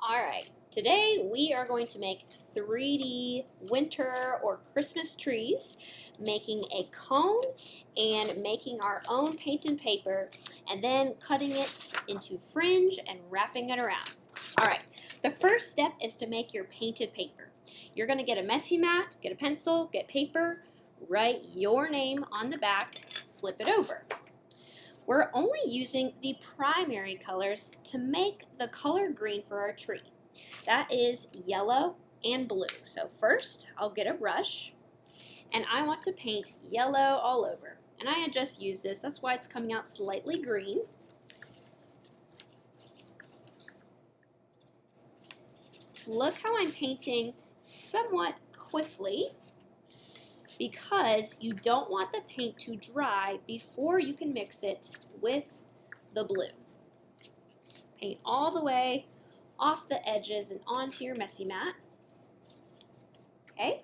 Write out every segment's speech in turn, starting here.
All right, today we are going to make 3D winter or Christmas trees, making a cone and making our own painted paper, and then cutting it into fringe and wrapping it around. All right, the first step is to make your painted paper. You're going to get a messy mat, get a pencil, get paper, write your name on the back, flip it over. We're only using the primary colors to make the color green for our tree. That is yellow and blue. So first, I'll get a brush, and I want to paint yellow all over. And I had just used this, that's why it's coming out slightly green. Look how I'm painting somewhat quickly, because you don't want the paint to dry before you can mix it with the blue. Paint all the way off the edges and onto your messy mat. Okay,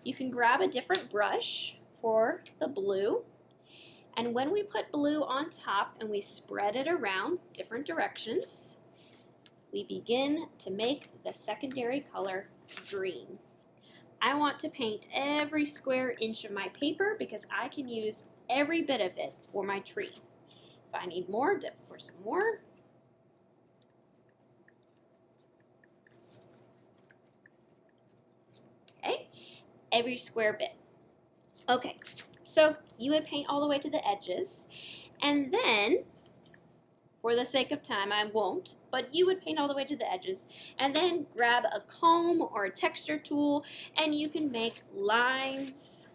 you can grab a different brush for the blue, and when we put blue on top and we spread it around different directions, we begin to make the secondary color green. I want to paint every square inch of my paper because I can use every bit of it for my tree. If I need more, dip for some more. Okay, every square bit. Okay, so you would paint all the way to the edges, and then, for the sake of time, I won't, but you would paint all the way to the edges and then grab a comb or a texture tool and you can make lines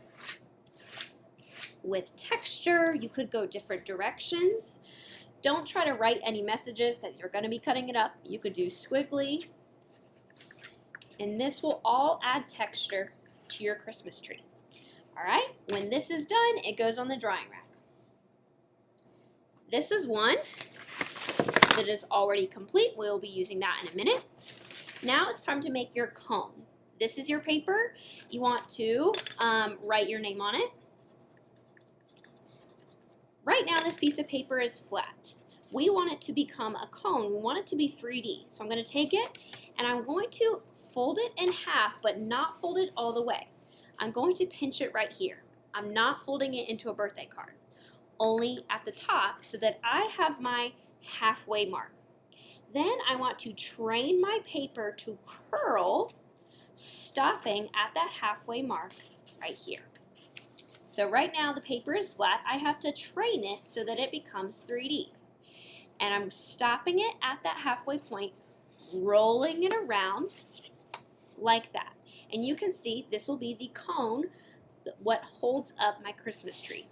with texture. You could go different directions. Don't try to write any messages because you're going to be cutting it up. You could do squiggly, and this will all add texture to your Christmas tree. All right, when this is done, it goes on the drying rack. This is one that is already complete. We'll be using that in a minute. Now it's time to make your cone. This is your paper. You want to write your name on it. Right now this piece of paper is flat. We want it to become a cone. We want it to be 3D. So I'm going to take it and I'm going to fold it in half, but not fold it all the way. I'm going to pinch it right here. I'm not folding it into a birthday card, only at the top so that I have my halfway mark. Then I want to train my paper to curl, stopping at that halfway mark right here. So right now the paper is flat. I have to train it so that it becomes 3D. And I'm stopping it at that halfway point, rolling it around like that. And you can see this will be the cone, what holds up my Christmas tree.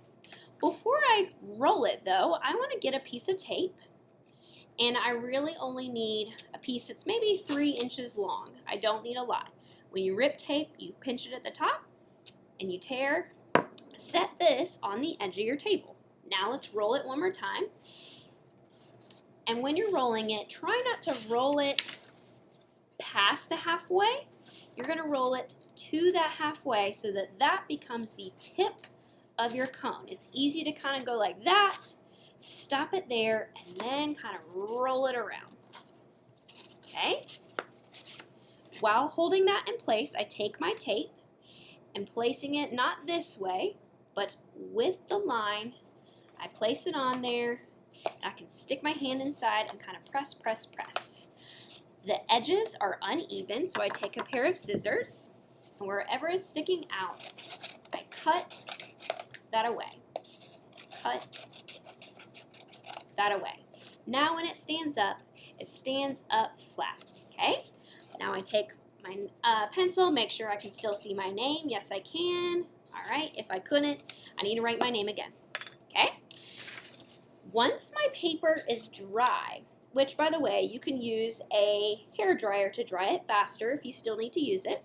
Before I roll it though, I want to get a piece of tape. And I really only need a piece that's maybe 3 inches long. I don't need a lot. When you rip tape, you pinch it at the top and you tear. Set this on the edge of your table. Now let's roll it one more time. And when you're rolling it, try not to roll it past the halfway. You're going to roll it to that halfway so that that becomes the tip of your cone. It's easy to kind of go like that. Stop it there, and then kind of roll it around. Okay? While holding that in place, I take my tape and placing it not this way, but with the line, I place it on there. I can stick my hand inside and kind of press, press, press. The edges are uneven, so I take a pair of scissors, and wherever it's sticking out, I cut that away. Cut that away. Now when it stands up flat, okay? Now I take my pencil, make sure I can still see my name. Yes, I can. All right, if I couldn't, I need to write my name again, okay? Once my paper is dry, which by the way, you can use a hair dryer to dry it faster if you still need to use it,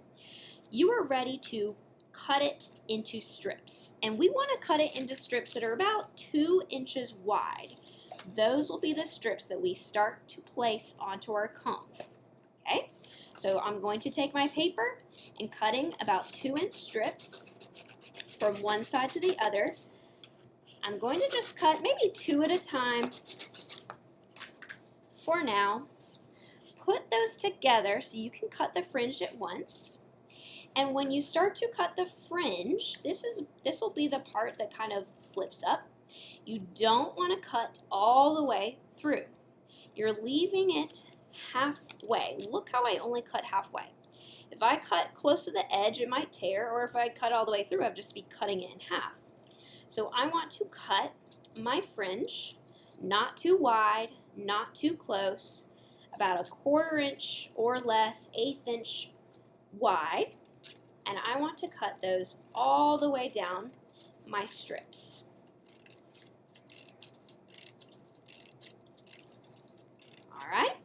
you are ready to cut it into strips. And we want to cut it into strips that are about 2 inches wide. Those will be the strips that we start to place onto our cone. Okay, so I'm going to take my paper and cutting about 2-inch strips from one side to the other. I'm going to just cut maybe 2 at a time for now. put those together so you can cut the fringe at once. And when you start to cut the fringe, this will be the part that kind of flips up. You don't want to cut all the way through. You're leaving it halfway. Look how I only cut halfway. If I cut close to the edge, it might tear, or if I cut all the way through, I'd just be cutting it in half. So I want to cut my fringe, not too wide, not too close, about 1/4 inch or less, 1/8 inch wide, and I want to cut those all the way down my strips. All right,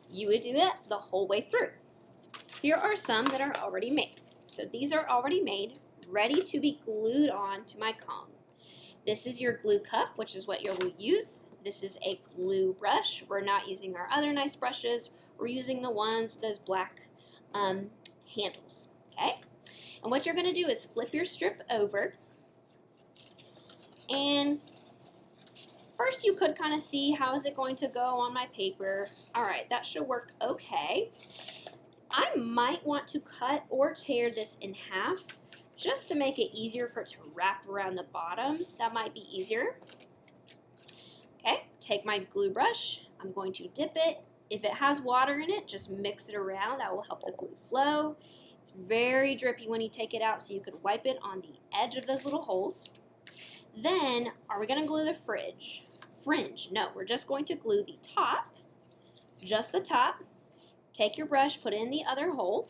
you would do it the whole way through. Here are some that are already made. So these are already made, ready to be glued on to my cone. This is your glue cup, which is what you'll use. This is a glue brush. We're not using our other nice brushes. We're using the ones with those black handles, okay? And what you're gonna do is flip your strip over, and first you could kind of see how is it going to go on my paper. All right, that should work okay. I might want to cut or tear this in half just to make it easier for it to wrap around the bottom. That might be easier. Okay, take my glue brush. I'm going to dip it. If it has water in it, just mix it around. That will help the glue flow. It's very drippy when you take it out, so you could wipe it on the edge of those little holes. Then, are we going to glue the fringe? No, we're just going to glue the top, just the top. Take your brush, put it in the other hole,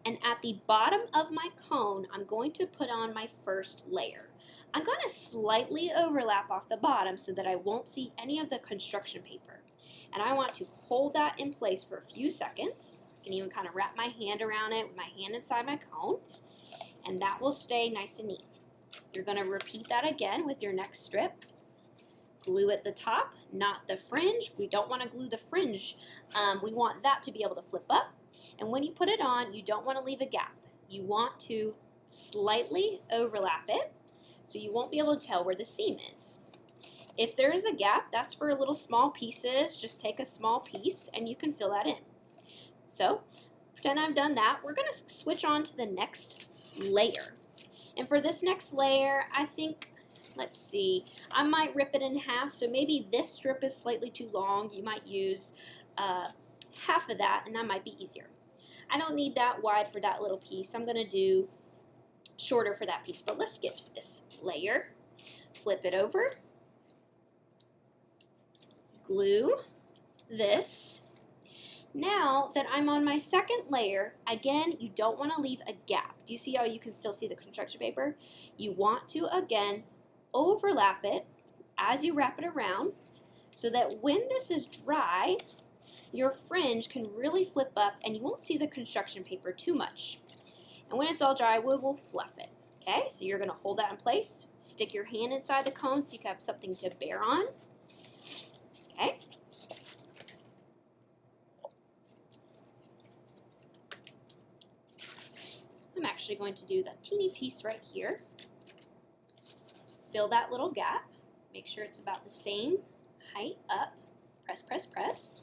and at the bottom of my cone, I'm going to put on my first layer. I'm going to slightly overlap off the bottom so that I won't see any of the construction paper. And I want to hold that in place for a few seconds. I can even kind of wrap my hand around it with my hand inside my cone, and that will stay nice and neat. You're going to repeat that again with your next strip. Glue at the top, not the fringe. We don't want to glue the fringe. We want that to be able to flip up. And when you put it on, you don't want to leave a gap. You want to slightly overlap it so you won't be able to tell where the seam is. If there is a gap, that's for little small pieces. Just take a small piece and you can fill that in. So pretend I've done that. We're going to switch on to the next layer. And for this next layer, I think, let's see, I might rip it in half, so maybe this strip is slightly too long. You might use half of that, and that might be easier. I don't need that wide for that little piece. I'm going to do shorter for that piece, but let's skip to this layer. Flip it over. Glue this. Now that I'm on my second layer, again, you don't want to leave a gap. Do you see how you can still see the construction paper? You want to, again, overlap it as you wrap it around so that when this is dry, your fringe can really flip up and you won't see the construction paper too much. And when it's all dry, we will fluff it. Okay, so you're going to hold that in place, stick your hand inside the cone so you can have something to bear on. Okay. I'm actually going to do that teeny piece right here. Fill that little gap. Make sure it's about the same height up. Press, press, press.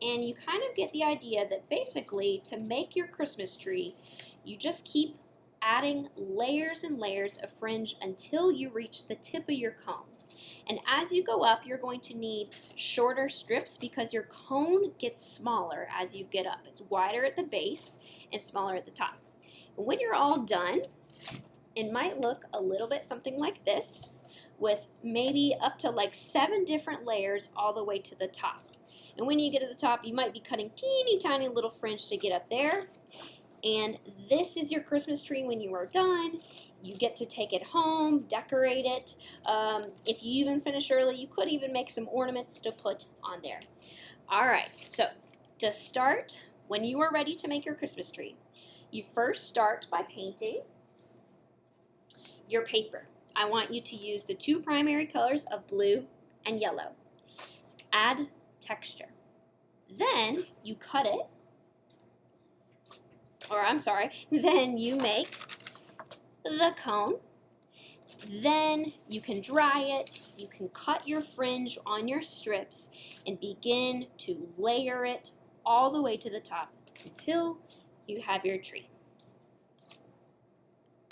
And you kind of get the idea that basically to make your Christmas tree, you just keep adding layers and layers of fringe until you reach the tip of your cone. And as you go up, you're going to need shorter strips because your cone gets smaller as you get up. It's wider at the base and smaller at the top. And when you're all done, it might look a little bit something like this with maybe up to like 7 different layers all the way to the top. And when you get to the top, you might be cutting teeny tiny little fringe to get up there. And this is your Christmas tree when you are done. You get to take it home, decorate it. If you even finish early, you could even make some ornaments to put on there. All right, so to start, when you are ready to make your Christmas tree, you first start by painting your paper. I want you to use the 2 primary colors of blue and yellow. Add texture. Then you cut it, then you make the cone, Then you can dry it, you can cut your fringe on your strips and begin to layer it all the way to the top until you have your tree.